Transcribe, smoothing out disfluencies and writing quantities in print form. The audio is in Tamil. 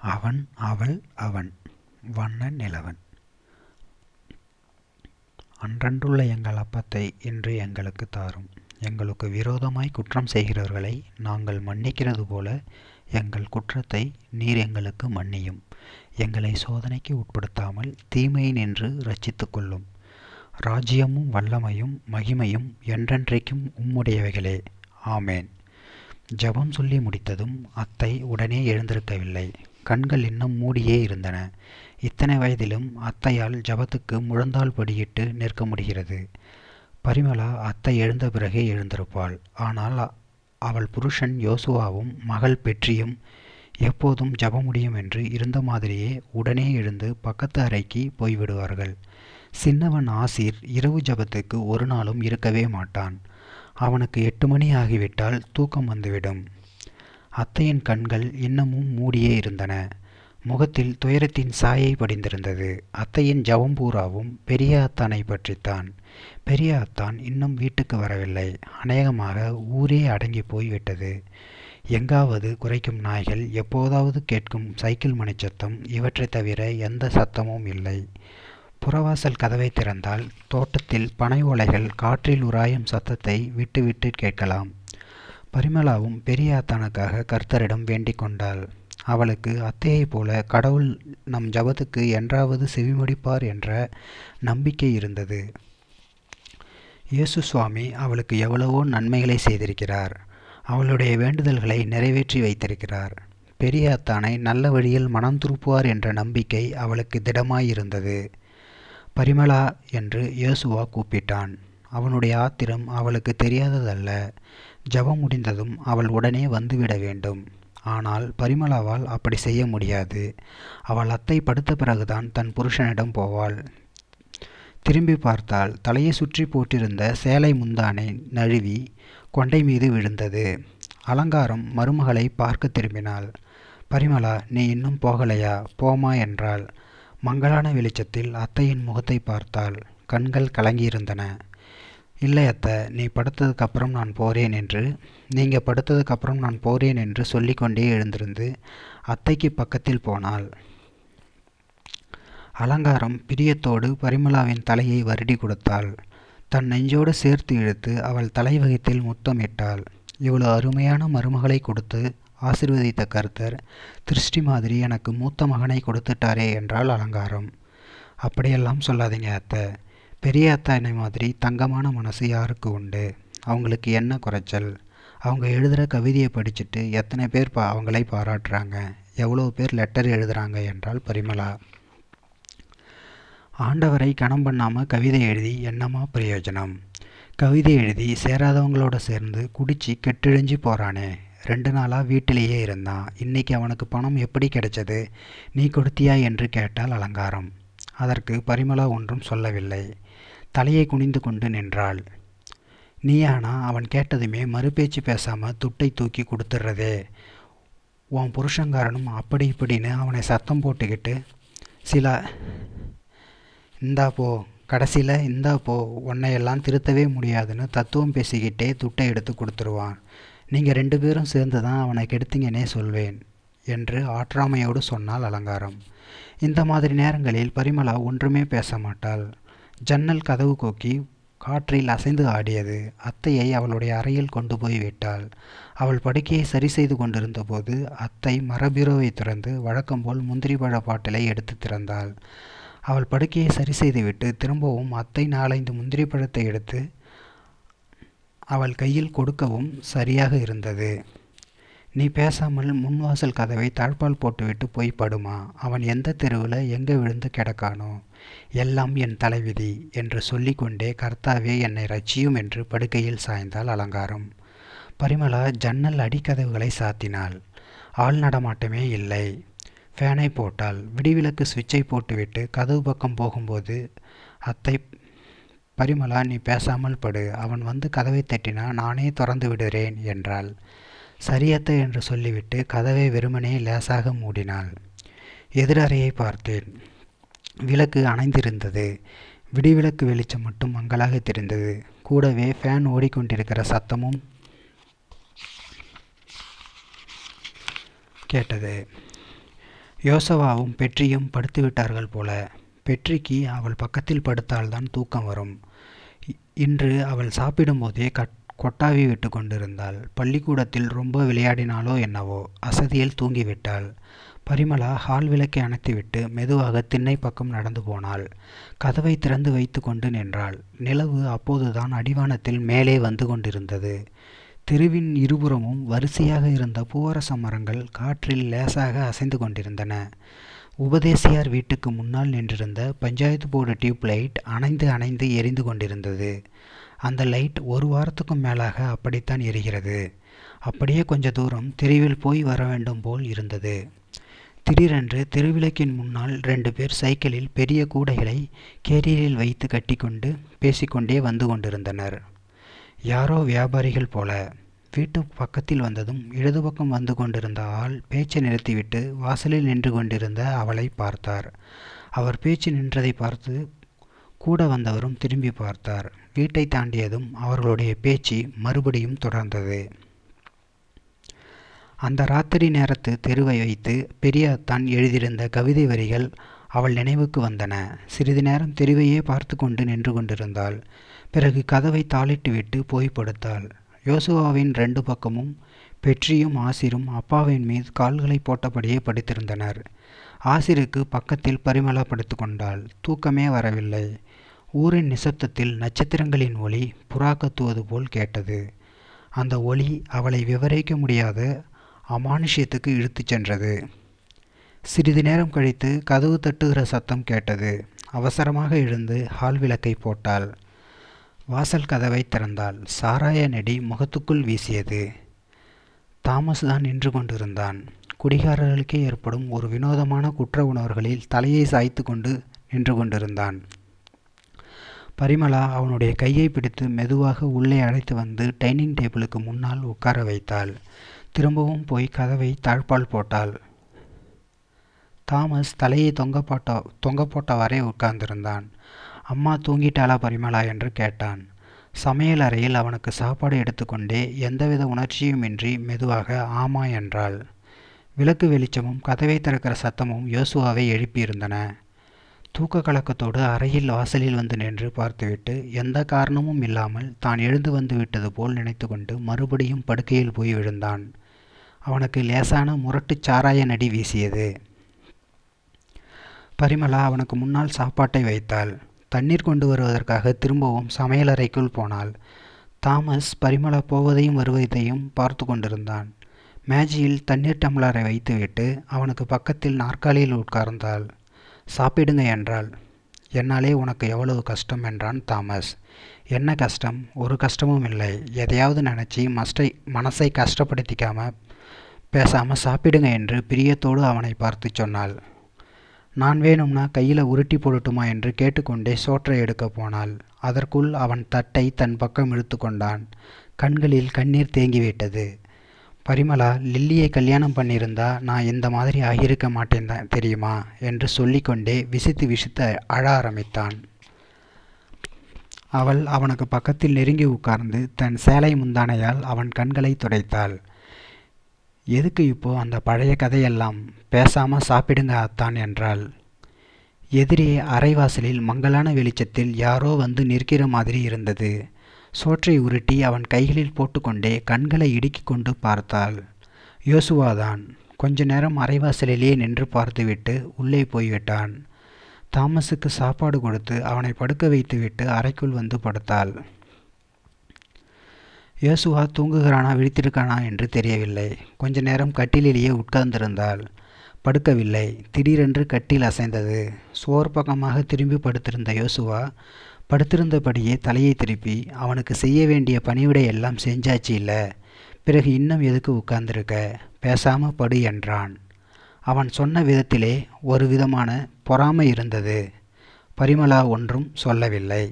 அவன் அவள் அவன் வண்ண நிலவன். அன்றன்றுள்ள எங்கள் அப்பத்தை இன்று எங்களுக்குத் தாரும். எங்களுக்கு விரோதமாய் குற்றம் செய்கிறவர்களை நாங்கள் மன்னிக்கிறது போல எங்கள் குற்றத்தை நீர் எங்களுக்கு மன்னியும். எங்களை சோதனைக்கு உட்படுத்தாமல் தீமையினின்று இரட்சித்துக் கொள்ளும். ராஜ்யமும் வல்லமையும் மகிமையும் என்றென்றைக்கும் உம்முடையவைகளே. ஆமேன். ஜெபம் சொல்லி முடித்ததும் அத்தை உடனே எழுந்திருக்கவில்லை. கண்கள் இன்னும் மூடியே இருந்தன. இத்தனை வயதிலும் அத்தையால் ஜெபத்துக்கு முழந்தாள் படியிட்டு நிற்க முடிகிறது. பரிமளா அத்தை எழுந்த பிறகே எழுந்திருப்பாள். ஆனால் அவள் புருஷன் யோசுவாவும் மகள் பெற்றியும் எப்போதும் ஜெபம் முடியும் என்று இருந்த மாதிரியே உடனே எழுந்து பக்கத்து அறைக்கு போய்விடுவார்கள். சின்னவன் ஆசீர் இரவு ஜெபத்துக்கு ஒரு நாளும் இருக்கவே மாட்டான். அவனுக்கு 8 மணி ஆகிவிட்டால் தூக்கம் வந்துவிடும். அத்தையின் கண்கள் இன்னமும் மூடியே இருந்தன. முகத்தில் துயரத்தின் சாயை படிந்திருந்தது. அத்தையின் ஜெபம் பூராவும் பெரிய அத்தானை பற்றித்தான். பெரிய அத்தான் இன்னும் வீட்டுக்கு வரவில்லை. அநேகமாக ஊரே அடங்கி போய்விட்டது. எங்காவது குரைக்கும் நாய்கள், எப்போதாவது கேட்கும் சைக்கிள் மணிச்சத்தம், இவற்றை தவிர எந்த சத்தமும் இல்லை. புறவாசல் கதவை திறந்தால் தோட்டத்தில் பனை ஓலைகள் காற்றில் உராயும் சத்தத்தை விட்டு விட்டு கேட்கலாம். பரிமளாவும் பெரிய அத்தானுக்காக கர்த்தரிடம் வேண்டிக் கொண்டாள். அவளுக்கு அத்தையைப் போல கடவுள் நம் ஜெபத்துக்கு என்றாவது செவிமடிப்பார் என்ற நம்பிக்கை இருந்தது. இயேசு சுவாமி அவளுக்கு எவ்வளவோ நன்மைகளை செய்திருக்கிறார். அவளுடைய வேண்டுதல்களை நிறைவேற்றி வைத்திருக்கிறார். பெரிய அத்தானை நல்ல வழியில் மனம் திருப்புவார் என்ற நம்பிக்கை அவளுக்கு திடமாயிருந்தது. பரிமளா என்று இயேசுவா கூப்பிட்டான். அவனுடைய ஆத்திரம் அவளுக்கு தெரியாததல்ல. ஜெபம் முடிந்ததும் அவள் உடனே வந்துவிட வேண்டும். ஆனால் பரிமளாவால் அப்படி செய்ய முடியாது. அவள் அத்தை படுத்த பிறகுதான் தன் புருஷனிடம் போவாள். திரும்பி பார்த்தால் தலையை சுற்றி போட்டிருந்த சேலை முந்தானை நழுவி கொண்டை மீது விழுந்தது. அலங்காரம் மருமகளை பார்க்க திரும்பினாள். பரிமளா, நீ இன்னும் போகலையா? போமா என்றாள். மங்கலான வெளிச்சத்தில் அத்தையின் முகத்தை பார்த்தாள். கண்கள் கலங்கியிருந்தன. இல்லை அத்தை, நீங்கள் படுத்ததுக்கப்புறம் நான் போகிறேன் என்று சொல்லிக்கொண்டே எழுந்திருந்து அத்தைக்கு பக்கத்தில் போனாள். அலங்காரம் பிரியத்தோடு பரிமளாவின் தலையை வருடி கொடுத்தாள். தன் நெஞ்சோடு சேர்த்து இழுத்து அவள் தலைவகத்தில் முத்தமிட்டாள். இவ்வளவு அருமையான மருமகளை கொடுத்து ஆசீர்வதித்த கர்த்தர் திருஷ்டி மாதிரி எனக்கு மூத்த மகனை கொடுத்துட்டாரே என்றாள் அலங்காரம். அப்படியெல்லாம் சொல்லாதீங்க அத்தை. பெரிய அத்தானை மாதிரி தங்கமான மனசு யாருக்கு உண்டு? அவங்களுக்கு என்ன குறைச்சல்? அவங்க எழுதுகிற கவிதையை படிச்சுட்டு எத்தனை பேர் அவங்களை பாராட்டுறாங்க, எவ்வளோ பேர் லெட்டர் எழுதுகிறாங்க என்றாள் பரிமளா. ஆண்டவரை கணம் பண்ணாமல் கவிதை எழுதி என்னமா பிரயோஜனம்? கவிதை எழுதி சேராதவங்களோட சேர்ந்து குடிச்சு கெட்டிழிஞ்சு போகிறானே. 2 நாளாக வீட்டிலேயே இருந்தான். இன்னைக்கு அவனுக்கு பணம் எப்படி கிடைச்சது? நீ கொடுத்தியா என்று கேட்டாள் அலங்காரம். அதற்கு பரிமளா ஒன்றும் சொல்லவில்லை. தலையை குனிந்து கொண்டு நின்றாள். நீயானா அவன் கேட்டதுமே மறுபேச்சு பேசாமல் துட்டை தூக்கி கொடுத்துட்றதே. உன் புருஷங்காரனும் அப்படி இப்படின்னு அவனை சத்தம் போட்டுக்கிட்டு இந்தா போ, கடைசியில் இந்தா போ, உன்னையெல்லாம் திருத்தவே முடியாதுன்னு தத்துவம் பேசிக்கிட்டே துட்டை எடுத்து கொடுத்துருவான். நீங்கள் 2 பேரும் சேர்ந்து தான் அவனை கெடுத்தீங்கன்னே சொல்வேன் என்று ஆற்றாமையோடு சொன்னாள் அலங்காரம். இந்த மாதிரி நேரங்களில் பரிமளா ஒன்றுமே பேச மாட்டாள். ஜன்னல் கதவு கொக்கி காற்றில் அசைந்து ஆடியது. அத்தையை அவளுடைய அறையில் கொண்டு போய் விட்டாள். அவள் படுக்கையை சரி செய்து கொண்டிருந்த போது அத்தை மரபீரோவை திறந்து வழக்கம்போல் முந்திரி பழ பாட்டிலை எடுத்து திறந்தாள். அவள் படுக்கையை சரி செய்துவிட்டு திரும்பவும் அத்தை 4-5 முந்திரி பழத்தை எடுத்து அவள் கையில் கொடுக்கவும் சரியாக இருந்தது. நீ பேசாமல் முன்வாசல் கதவை தாழ்பால் போட்டுவிட்டு போய் படுமா. அவன் எந்த தெருவில் எங்கே விழுந்து கிடக்கானோ. எல்லாம் என் தலைவிதி என்று சொல்லிக்கொண்டே கர்த்தாவே என்னை ரட்சியும் என்று படுக்கையில் சாய்ந்தாள் அலங்காரம். பரிமளா ஜன்னல் அடிக்கதவுகளை சாத்தினாள். ஆள் நடமாட்டமே இல்லை. ஃபேனை போட்டாள். விடிவிளக்கு சுவிட்சை போட்டுவிட்டு கதவு பக்கம் போகும்போது அத்தை, பரிமளா நீ பேசாமல் படு, அவன் வந்து கதவை தட்டினா நானே திறந்து விடுகிறேன் என்றாள். சரியத்த என்று சொல்லிவிட்டு கதவை வெறுமனே லேசாக மூடினாள். எதிரறையை பார்த்தேன். விளக்கு அணைந்திருந்தது. விடிவிளக்கு வெளிச்சம் மட்டும் மங்கலாக தெரிந்தது. கூடவே ஃபேன் ஓடிக்கொண்டிருக்கிற சத்தமும் கேட்டது. யோசவாவும் பெட்ரியும் படுத்துவிட்டார்கள் போல. பெட்ரிக்கு அவள் பக்கத்தில் படுத்தால்தான் தூக்கம் வரும். இன்று அவள் சாப்பிடும்போதே கொட்டாவி விட்டு கொண்டிருந்தாள். பள்ளிக்கூடத்தில் ரொம்ப விளையாடினாளோ என்னவோ, அசதியில் தூங்கிவிட்டாள். பரிமளா ஹால் விளக்கை அணைத்துவிட்டு மெதுவாக திண்ணை பக்கம் நடந்து போனாள். கதவை திறந்து வைத்து கொண்டு நின்றாள். நிலவு அப்போதுதான் அடிவானத்தில் மேலே வந்து கொண்டிருந்தது. தெருவின் இருபுறமும் வரிசையாக இருந்த பூவரச மரங்கள் காற்றில் லேசாக அசைந்து கொண்டிருந்தன. உபதேசியார் வீட்டுக்கு முன்னால் நின்றிருந்த பஞ்சாயத்து போர்டு டியூப் லைட் அணைந்து அணைந்து எரிந்து கொண்டிருந்தது. அந்த லைட் ஒரு வாரத்துக்கும் மேலாக அப்படித்தான் எரிகிறது. அப்படியே கொஞ்ச தூரம் தெருவில் போய் வர வேண்டும் போல் இருந்தது. திடீரென்று தெருவிளக்கின் முன்னால் 2 பேர் சைக்கிளில் பெரிய கூடைகளை கேரியரில் வைத்து கட்டிக்கொண்டு பேசிக்கொண்டே வந்து கொண்டிருந்தனர். யாரோ வியாபாரிகள் போல. வீட்டு பக்கத்தில் வந்ததும் இடது பக்கம் வந்து கொண்டிருந்த ஆள் பேச்சை நிறுத்திவிட்டு வாசலில் நின்று கொண்டிருந்த அவளை பார்த்தார். அவர் பேச்சு நின்றதை பார்த்து கூட வந்தவரும் திரும்பி பார்த்தார். வீட்டை தாண்டியதும் அவர்களுடைய பேச்சு மறுபடியும் தொடர்ந்தது. அந்த ராத்திரி நேரத்து தெருவை வைத்து பெரியாத்தான் எழுதியிருந்த கவிதை வரிகள் அவள் நினைவுக்கு வந்தன. சிறிது நேரம் தெருவையே பார்த்து கொண்டு நின்று கொண்டிருந்தாள். பிறகு கதவை தாளிட்டுவிட்டு போய் படுத்தாள். யோசுவாவின் 2 பக்கமும் பெட்ரியும் ஆசிரும் அப்பாவின் மீது கால்களை போட்டபடியே படுத்திருந்தனர். ஆசிருக்கு பக்கத்தில் பரிமளா படுத்து கொண்டாள். தூக்கமே வரவில்லை. ஊரின் நிசப்தத்தில் நட்சத்திரங்களின் ஒளி புறா கத்துவது போல் கேட்டது. அந்த ஒளி அவளை விவரிக்க முடியாத அமானுஷ்யத்துக்கு இழுத்துச் சென்றது. சிறிது நேரம் கழித்து கதவு தட்டுகிற சத்தம் கேட்டது. அவசரமாக எழுந்து ஹால் விளக்கை போட்டாள். வாசல் கதவை திறந்தாள். சாராய நெடி முகத்துக்குள் வீசியது. தாமஸ் தான் நின்று கொண்டிருந்தான். குடிகாரர்களுக்கே ஏற்படும் ஒரு வினோதமான குற்ற உணர்வுகளில் தலையை சாய்த்து கொண்டு நின்று கொண்டிருந்தான். பரிமளா அவனுடைய கையை பிடித்து மெதுவாக உள்ளே அழைத்து வந்து டைனிங் டேபிளுக்கு முன்னால் உட்கார வைத்தாள். திரும்பவும் போய் கதவை தாழ்பால் போட்டாள். தாமஸ் தலையை தொங்க போட்டவாறே உட்கார்ந்திருந்தான். அம்மா தூங்கிட்டாளா பரிமளா என்று கேட்டான். சமையல் அறையில் அவனுக்கு சாப்பாடு எடுத்துக்கொண்டே எந்தவித உணர்ச்சியுமின்றி மெதுவாக ஆமா என்றாள். விளக்கு வெளிச்சமும் கதவை திறக்கிற சத்தமும் யோசுவாவை எழுப்பியிருந்தன. தூக்க கலக்கத்தோடு அறையில் வாசலில் வந்து நின்று பார்த்துவிட்டு எந்த காரணமும் இல்லாமல் தான் எழுந்து வந்து விட்டது போல் நினைத்து கொண்டு மறுபடியும் படுக்கையில் போய் விழுந்தான். அவனுக்கு லேசான முரட்டு சாராய நடி வீசியது. பரிமளா அவனுக்கு முன்னால் சாப்பாட்டை வைத்தாள். தண்ணீர் கொண்டு வருவதற்காக திரும்பவும் சமையலறைக்குள் போனாள். தாமஸ் பரிமளா போவதையும் வருவதையும் பார்த்து கொண்டிருந்தான். மேஜையில் தண்ணீர் டம்ளரை வைத்துவிட்டு அவனுக்கு பக்கத்தில் நாற்காலியில் உட்கார்ந்தாள். சாப்பிடுங்க என்றாள். என்னாலே உனக்கு எவ்வளவு கஷ்டம் என்றான் தாமஸ். என்ன கஷ்டம்? ஒரு கஷ்டமும் இல்லை. எதையாவது நினச்சி மனசை கஷ்டப்படுத்திக்காம பேசாமல் சாப்பிடுங்க என்று பிரியத்தோடு அவனை பார்த்து சொன்னாள். நான் வேணும்னா கையில் உருட்டி போடட்டுமா என்று கேட்டுக்கொண்டே சோற்றை எடுக்க போனாள். அதற்குள் அவன் தட்டை தன் பக்கம் இழுத்து கொண்டான். கண்களில் கண்ணீர் தேங்கிவிட்டது. பரிமளா, லில்லியை கல்யாணம் பண்ணியிருந்தா நான் இந்த மாதிரி ஆகியிருக்க மாட்டேன் தெரியுமா என்று சொல்லிக்கொண்டே விசித்து அழ ஆரம்பித்தான். அவள் அவனுக்கு பக்கத்தில் நெருங்கி உட்கார்ந்து தன் சேலை முந்தானையால் அவன் கண்களை துடைத்தாள். எதுக்கு இப்போ அந்த பழைய கதையெல்லாம்? பேசாம சாப்பிடுங்க அத்தான் என்றாள். எதிரே அரைவாசலில் மங்கலான வெளிச்சத்தில் யாரோ வந்து நிற்கிற மாதிரி இருந்தது. சோற்றை உருட்டி அவன் கைகளில் போட்டுக்கொண்டே கண்களை இடுக்கிக் கொண்டு பார்த்தாள். யோசுவாதான். கொஞ்ச நேரம் அரைவாசலிலே நின்று பார்த்துவிட்டு உள்ளே போய்விட்டான். தாமஸுக்கு சாப்பாடு கொடுத்து அவனை படுக்க வைத்துவிட்டு அறைக்குள் வந்து படுத்தாள். யோசுவா தூங்குகிறானா விழித்திருக்கானா என்று தெரியவில்லை. கொஞ்ச நேரம் கட்டிலேயே உட்கார்ந்திருந்தாள். படுக்கவில்லை. திடீரென்று கட்டில் அசைந்தது. சோர் பக்கமாக திரும்பி படுத்திருந்த யோசுவா படுத்திருந்தபடியே தலையை திருப்பி, அவனுக்கு செய்ய வேண்டிய பணிவிடை எல்லாம் செஞ்சாச்சு இல்லை, பிறகு இன்னும் எதுக்கு உட்கார்ந்திருக்க, பேசாம படு என்றான். அவன் சொன்ன விதத்திலே ஒரு விதமான பொறாமை இருந்தது. பரிமளா ஒன்றும் சொல்லவில்லை.